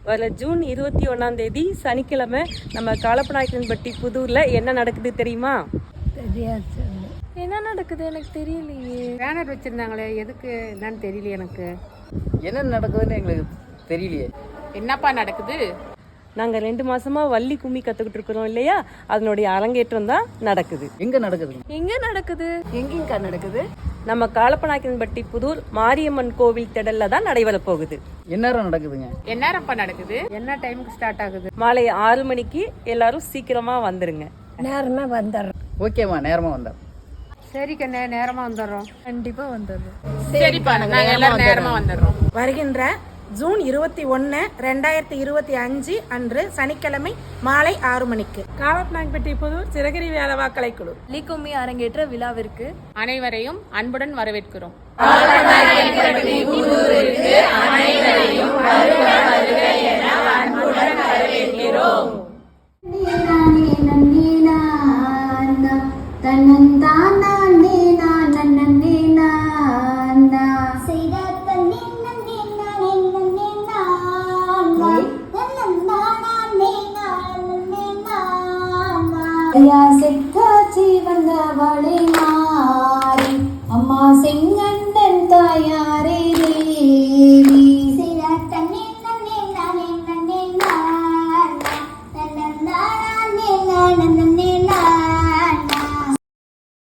வர ஜூன் 21 சனிக்கிழமை நம்ம காலப்பநாயக்கன்பட்டி புதூர்ல என்ன நடக்குது தெரியுமா? தெரியாது. என்ன நடக்குது எனக்கு தெரியலையே. பேனர் வச்சிருந்தாங்களே, எதுக்கு என்னன்னு தெரியல எனக்கு. என்ன நடக்குதுன்னு எங்களுக்கு தெரியலையே. என்னப்பா நடக்குது? நாங்கள் 2 மாசமா வள்ளி கும்மி கற்றுக்கிட்டு இருக்கிறோம் இல்லையா, அதனுடைய அரங்கேற்றம் தான் நடக்குது. எங்க நடக்குது? எங்க நடக்குது? எங்கேங்கக்கா நடக்குது? நம்ம காலப்பநாயக்கன்பட்டி புதூர் மாரியம்மன் கோவில் திடல்ல தான் நடைபெற போகுது. எந்நேரம் நடக்குதுங்க? எந்நேரம்ப்பா நடக்குது? என்ன டைமுக்கு ஸ்டார்ட் ஆகுது? மாலை 6 மணிக்கு எல்லாரும் சீக்கிரமா வந்துருங்க. நேரமே வந்துடுறோம். ஓகேம்மா, நேரமா வந்தோம். சரி கண்ணே, நேரமா வந்துடுறோம். கண்டிப்பா வந்துடுறோம். சரிப்பா, நாங்க எல்லாரும் நேரமா வந்துடுறோம். வருகின்ற ஜூன் 21, 2025 அன்று சனிக்கிழமை மாலை 6 மணிக்கு காலப்பநாயக்கன்பட்டி புதூர் சிறகிரி வேலவா கலைக்குழு லீக்கும்மி அரங்கேற்ற விழாவிற்கு அனைவரையும் அன்புடன் வரவேற்கிறோம். செக்க